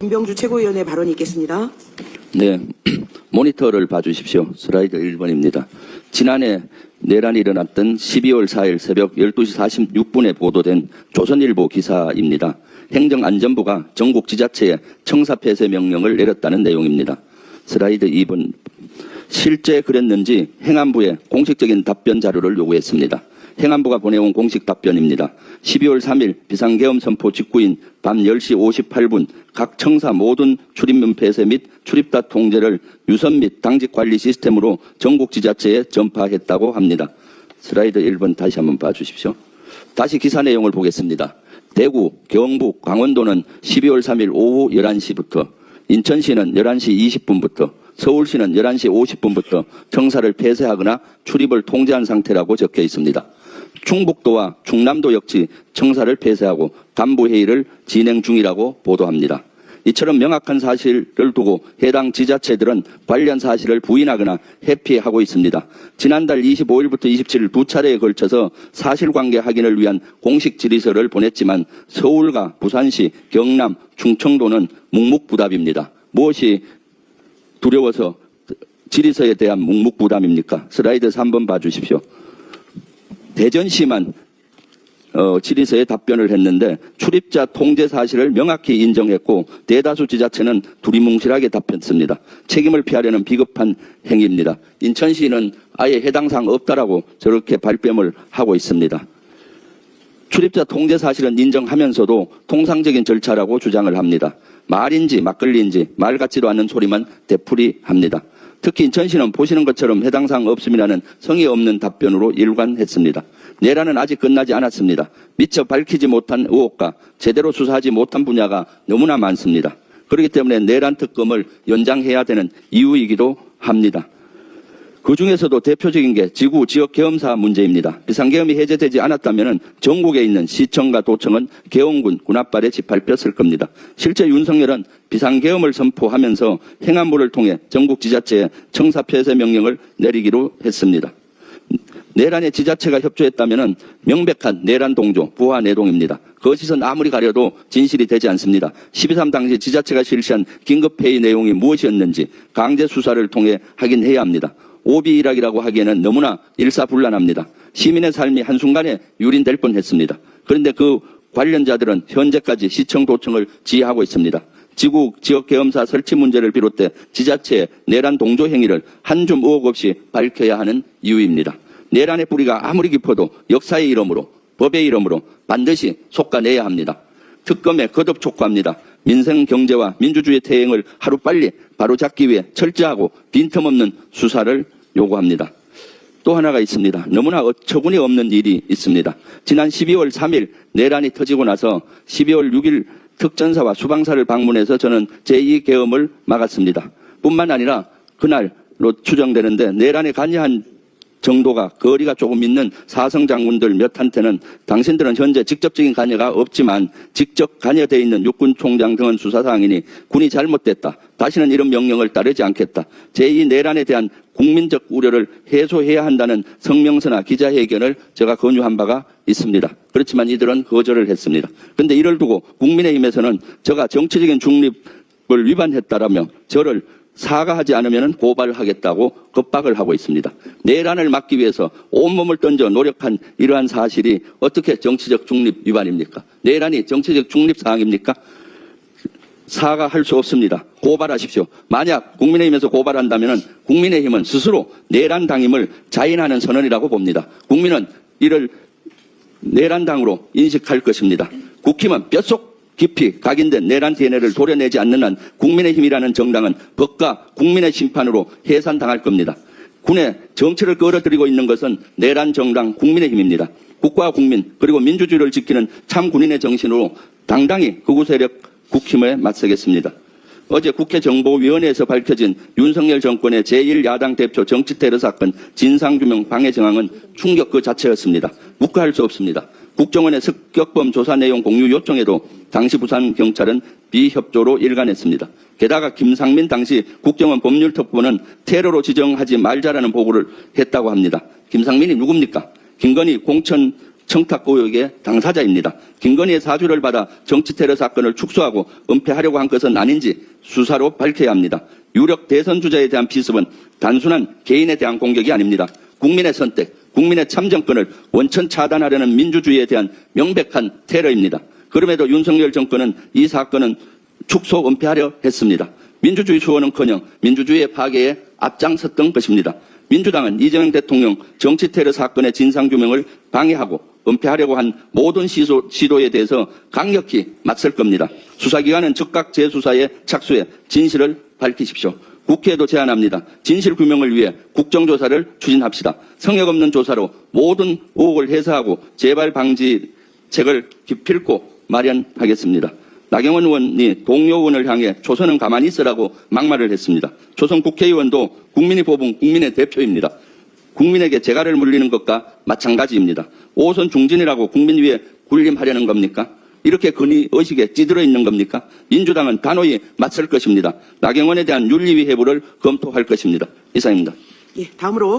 김병주 최고위원의 발언이 있겠습니다. 네, 모니터를 봐주십시오. 슬라이드 1번입니다. 지난해 내란이 일어났던 12월 4일 새벽 12시 46분에 보도된 조선일보 기사입니다. 행정안전부가 전국 지자체에 청사 폐쇄 명령을 내렸다는 내용입니다. 슬라이드 2번. 실제 그랬는지 행안부에 공식적인 답변 자료를 요구했습니다. 행안부가 보내온 공식 답변입니다. 12월 3일 비상계엄 선포 직후인 밤 10시 58분 각 청사 모든 출입문 폐쇄 및 출입다 통제를 유선 및 당직 관리 시스템으로 전국 지자체에 전파했다고 합니다. 슬라이드 1번 다시 한번 봐주십시오. 다시 기사 내용을 보겠습니다. 대구, 경북, 강원도는 12월 3일 오후 11시부터, 인천시는 11시 20분부터, 서울시는 11시 50분부터 청사를 폐쇄하거나 출입을 통제한 상태라고 적혀 있습니다. 충북도와 충남도 역시 청사를 폐쇄하고 간부회의를 진행 중이라고 보도합니다. 이처럼 명확한 사실을 두고 해당 지자체들은 관련 사실을 부인하거나 회피하고 있습니다. 지난달 25일부터 27일 두 차례에 걸쳐서 사실관계 확인을 위한 공식 질의서를 보냈지만 서울과 부산시, 경남, 충청도는 묵묵부답입니다. 무엇이 두려워서 질의서에 대한 묵묵부담입니까? 슬라이드 3번 봐주십시오. 대전시만 질의서에 답변을 했는데 출입자 통제 사실을 명확히 인정했고 대다수 지자체는 두리뭉실하게 답했습니다. 책임을 피하려는 비겁한 행위입니다. 인천시는 아예 해당 사항 없다라고 저렇게 발뺌을 하고 있습니다. 출입자 통제 사실은 인정하면서도 통상적인 절차라고 주장을 합니다. 말인지 막걸리인지 말 같지도 않는 소리만 되풀이합니다. 특히 인천시는 보시는 것처럼 해당 사항 없음이라는 성의 없는 답변으로 일관했습니다. 내란은 아직 끝나지 않았습니다. 미처 밝히지 못한 의혹과 제대로 수사하지 못한 분야가 너무나 많습니다. 그렇기 때문에 내란 특검을 연장해야 되는 이유이기도 합니다. 그중에서도 대표적인 게 지구 지역 계엄사 문제입니다. 비상계엄이 해제되지 않았다면 전국에 있는 시청과 도청은 계엄군 군합발에 짓밟혔을 겁니다. 실제 윤석열은 비상계엄을 선포하면서 행안부를 통해 전국 지자체에 청사 폐쇄 명령을 내리기로 했습니다. 내란에 지자체가 협조했다면 명백한 내란 동조, 부하 내동입니다. 거짓은 아무리 가려도 진실이 되지 않습니다. 12.3 당시 지자체가 실시한 긴급회의 내용이 무엇이었는지 강제 수사를 통해 확인해야 합니다. 오비일학이라고 하기에는 너무나 일사불란합니다. 시민의 삶이 한순간에 유린될 뻔했습니다. 그런데 그 관련자들은 현재까지 시청 도청을 지휘하고 있습니다. 지구 지역계엄사 설치 문제를 비롯해 지자체의 내란 동조 행위를 한 줌 의혹 없이 밝혀야 하는 이유입니다. 내란의 뿌리가 아무리 깊어도 역사의 이름으로, 법의 이름으로 반드시 솎아내야 합니다. 특검에 거듭 촉구합니다. 민생 경제와 민주주의 태행을 하루빨리 바로잡기 위해 철저하고 빈틈없는 수사를 요구합니다. 또 하나가 있습니다. 너무나 어처구니 없는 일이 있습니다. 지난 12월 3일 내란이 터지고 나서 12월 6일 특전사와 수방사를 방문해서 저는 제2계엄을 막았습니다. 뿐만 아니라 그날로 추정되는데 내란에 관여한 정도가 거리가 조금 있는 사성 장군들 몇한테는 당신들은 현재 직접적인 관여가 없지만 직접 관여되어 있는 육군 총장 등은 수사사항이니 군이 잘못됐다. 다시는 이런 명령을 따르지 않겠다. 제2 내란에 대한 국민적 우려를 해소해야 한다는 성명서나 기자회견을 제가 권유한 바가 있습니다. 그렇지만 이들은 거절을 했습니다. 그런데 이를 두고 국민의힘에서는 제가 정치적인 중립을 위반했다라며 저를 사과하지 않으면 고발하겠다고 겁박을 하고 있습니다. 내란을 막기 위해서 온몸을 던져 노력한 이러한 사실이 어떻게 정치적 중립 위반입니까? 내란이 정치적 중립 사항입니까? 사과할 수 없습니다. 고발하십시오. 만약 국민의힘에서 고발한다면 국민의힘은 스스로 내란 당임을 자인하는 선언이라고 봅니다. 국민은 이를 내란당으로 인식할 것입니다. 국힘은 뼛속 깊이 각인된 내란 DNA를 도려내지 않는 한 국민의힘이라는 정당은 법과 국민의 심판으로 해산당할 겁니다. 군의 정치를 끌어들이고 있는 것은 내란 정당 국민의힘입니다. 국가와 국민 그리고 민주주의를 지키는 참 군인의 정신으로 당당히 극우 세력 국힘에 맞서겠습니다. 어제 국회 정보위원회에서 밝혀진 윤석열 정권의 제1야당 대표 정치테러 사건 진상규명 방해 정황은 충격 그 자체였습니다. 묵과할 수 없습니다. 국정원의 습격범 조사 내용 공유 요청에도 당시 부산경찰은 비협조로 일관했습니다. 게다가 김상민 당시 국정원 법률특보는 테러로 지정하지 말자라는 보고를 했다고 합니다. 김상민이 누굽니까? 김건희 공천 청탁 의혹의 당사자입니다. 김건희의 사주를 받아 정치 테러 사건을 축소하고 은폐하려고 한 것은 아닌지 수사로 밝혀야 합니다. 유력 대선 주자에 대한 비습은 단순한 개인에 대한 공격이 아닙니다. 국민의 선택, 국민의 참정권을 원천 차단하려는 민주주의에 대한 명백한 테러입니다. 그럼에도 윤석열 정권은 이 사건은 축소 은폐하려 했습니다. 민주주의 수호는커녕 민주주의의 파괴에 앞장섰던 것입니다. 민주당은 이재명 대통령 정치 테러 사건의 진상규명을 방해하고 은폐하려고 한 모든 시도에 대해서 강력히 맞설 겁니다. 수사기관은 즉각 재수사에 착수해 진실을 밝히십시오. 국회에도 제안합니다. 진실규명을 위해 국정조사를 추진합시다. 성역 없는 조사로 모든 의혹을 해소하고 재발 방지책을 기필코 마련하겠습니다. 나경원 의원이 동료 의원을 향해 조선은 가만히 있으라고 막말을 했습니다. 조선 국회의원도 국민이 뽑은 국민의 대표입니다. 국민에게 재갈을 물리는 것과 마찬가지입니다. 오선 중진이라고 국민 위에 군림하려는 겁니까? 이렇게 건의의식에 찌들어 있는 겁니까? 민주당은 단호히 맞설 것입니다. 나경원에 대한 윤리위 해부를 검토할 것입니다. 이상입니다. 예, 다음으로